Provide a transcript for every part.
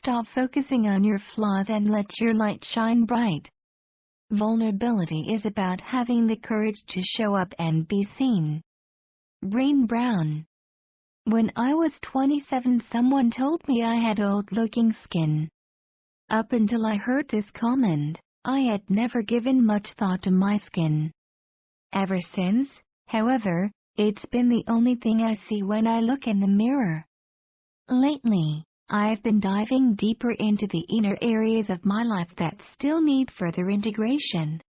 stop focusing on your flaws and let your light shine bright. Vulnerability is about having the courage to show up and be seen. Brené Brown. When I was 27, someone told me I had old-looking skin. Up until I heard this comment, I had never given much thought to my skin. Ever since, however, it's been the only thing I see when I look in the mirror. Lately, I've been diving deeper into the inner areas of my life that still need further integration.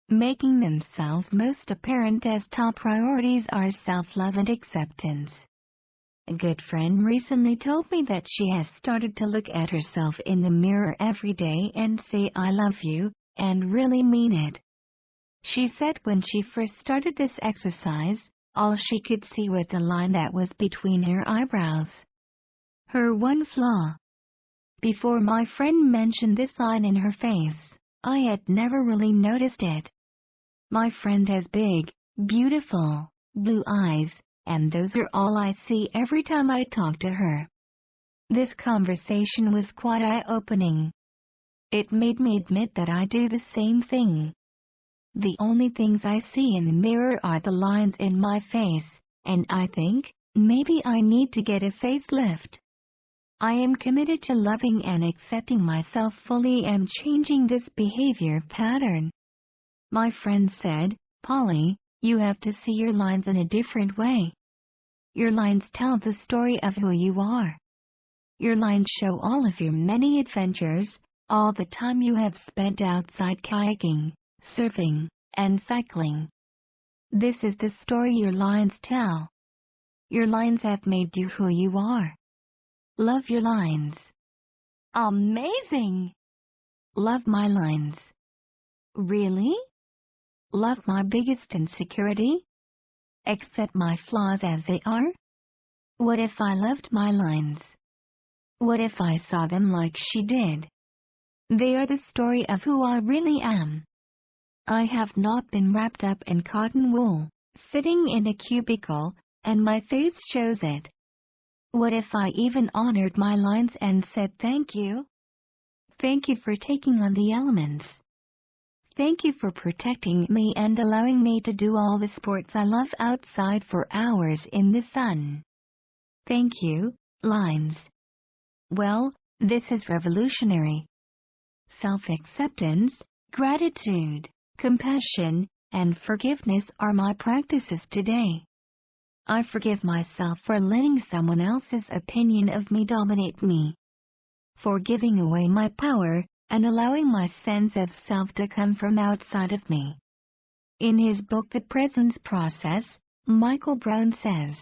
Making themselves most apparent as top priorities are self-love and acceptance. A good friend recently told me that she has started to look at herself in the mirror every day and say "I love you," and really mean it. She said when she first started this exercise, all she could see was the line that was between her eyebrows. Her one flaw. Before my friend mentioned this line in her face, I had never really noticed it. My friend has big, beautiful, blue eyes, and those are all I see every time I talk to her. This conversation was quite eye-opening. It made me admit that I do the same thing. The only things I see in the mirror are the lines in my face, and I think, maybe I need to get a facelift. I am committed to loving and accepting myself fully and changing this behavior pattern. My friend said, "Polly, you have to see your lines in a different way. Your lines tell the story of who you are. Your lines show all of your many adventures, all the time you have spent outside kayaking, surfing, and cycling. This is the story your lines tell. Your lines have made you who you are. Love your lines." Amazing! Love my lines. Really? Love my biggest insecurity? Accept my flaws as they are? What if I loved my lines? What if I saw them like she did? They are the story of who I really am. I have not been wrapped up in cotton wool, sitting in a cubicle, and my face shows it. What if I even honored my lines and said thank you? Thank you for taking on the elements. Thank you for protecting me and allowing me to do all the sports I love outside for hours in the sun. Thank you, lines. Well, this is revolutionary. Self-acceptance, gratitude, compassion, and forgiveness are my practices today. I forgive myself for letting someone else's opinion of me dominate me, for giving away my power and allowing my sense of self to come from outside of me. In his book The Presence Process, Michael Brown says,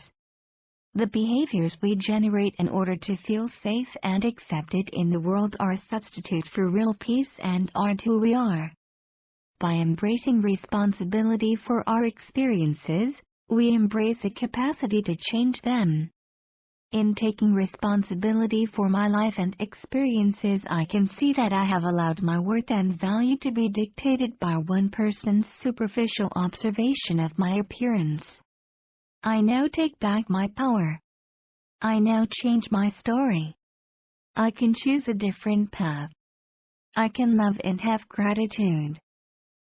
"The behaviors we generate in order to feel safe and accepted in the world are a substitute for real peace and aren't who we are." By embracing responsibility for our experiences, we embrace the capacity to change them. In taking responsibility for my life and experiences, I can see that I have allowed my worth and value to be dictated by one person's superficial observation of my appearance. I now take back my power. I now change my story. I can choose a different path. I can love and have gratitude.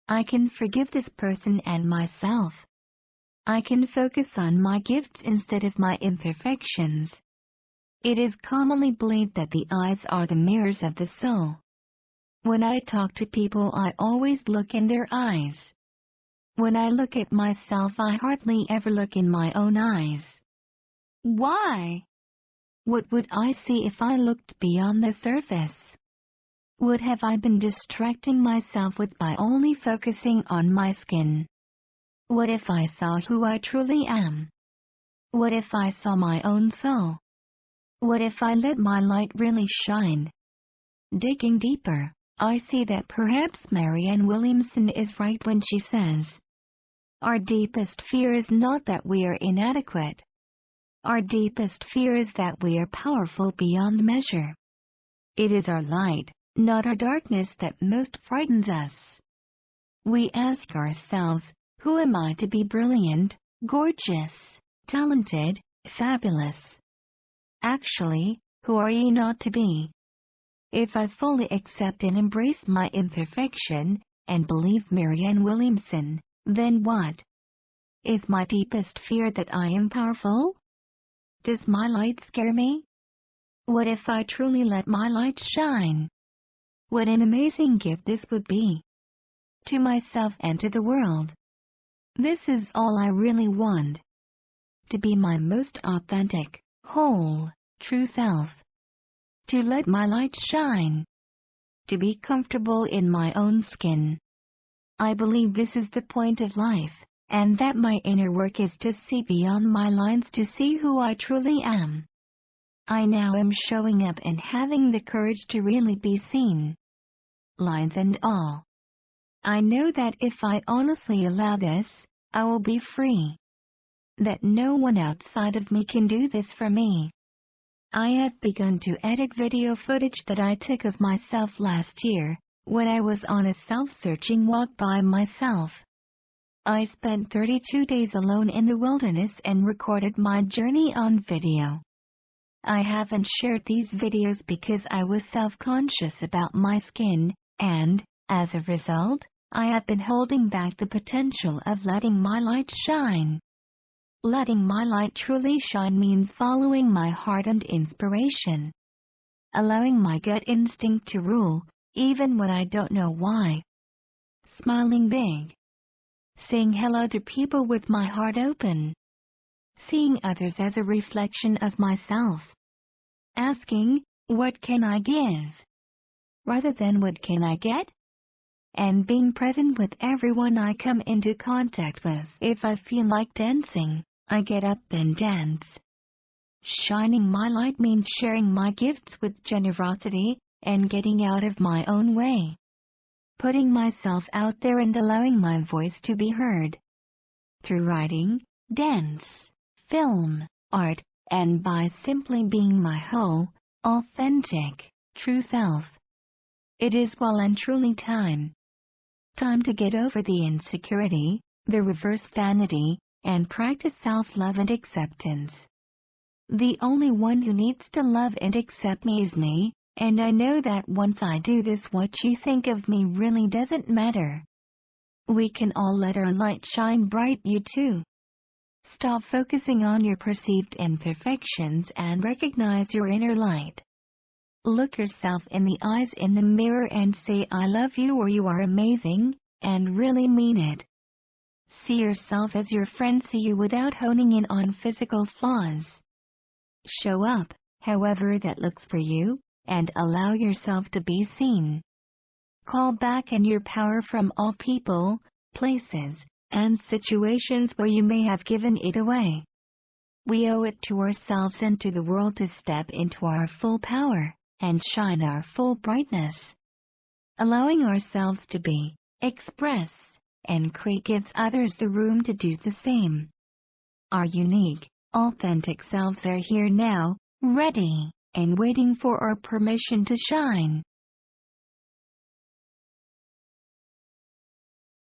I can forgive this person and myself. I can focus on my gifts instead of my imperfections. It is commonly believed that the eyes are the mirrors of the soul. When I talk to people, I always look in their eyes. When I look at myself, I hardly ever look in my own eyes. Why? What would I see if I looked beyond the surface? What have I been distracting myself with by only focusing on my skin? What if I saw who I truly am? What if I saw my own soul? What if I let my light really shine? Digging deeper, I see that perhaps Marianne Williamson is right when she says, "Our deepest fear is not that we are inadequate. Our deepest fear is that we are powerful beyond measure." It is our light, not our darkness, that most frightens us. We ask ourselves, who am I to be brilliant, gorgeous, talented, fabulous? Actually, who are you not to be? If I fully accept and embrace my imperfection, and believe Marianne Williamson, then what? Is my deepest fear that I am powerful? Does my light scare me? What if I truly let my light shine? What an amazing gift this would be. To myself and to the world. This is all I really want. To be my most authentic, whole, true self. To let my light shine. To be comfortable in my own skin. I believe this is the point of life, and that my inner work is to see beyond my lines to see who I truly am. I now am showing up and having the courage to really be seen. Lines and all. I know that if I honestly allow this, I will be free. That no one outside of me can do this for me. I have begun to edit video footage that I took of myself last year, when I was on a self-searching walk by myself. I spent 32 days alone in the wilderness and recorded my journey on video. I haven't shared these videos because I was self-conscious about my skin, and, as a result, I have been holding back the potential of letting my light shine. Letting my light truly shine means following my heart and inspiration. Allowing my gut instinct to rule, even when I don't know why. Smiling big. Saying hello to people with my heart open. Seeing others as a reflection of myself. Asking, what can I give? Rather than what can I get? And being present with everyone I come into contact with. If I feel like dancing, I get up and dance. Shining my light means sharing my gifts with generosity and getting out of my own way. Putting myself out there and allowing my voice to be heard. Through writing, dance, film, art, and by simply being my whole, authentic, true self. It is well and truly time. Time to get over the insecurity, the reverse vanity, and practice self-love and acceptance. The only one who needs to love and accept me is me, and I know that once I do this, what you think of me really doesn't matter. We can all let our light shine bright, you too. Stop focusing on your perceived imperfections and recognize your inner light. Look yourself in the eyes in the mirror and say I love you or you are amazing, and really mean it. See yourself as your friends see you without honing in on physical flaws. Show up, however that looks for you, and allow yourself to be seen. Call back in your power from all people, places, and situations where you may have given it away. We owe it to ourselves and to the world to step into our full power and shine our full brightness. Allowing ourselves to be, express, and create gives others the room to do the same. Our unique, authentic selves are here now, ready, and waiting for our permission to shine.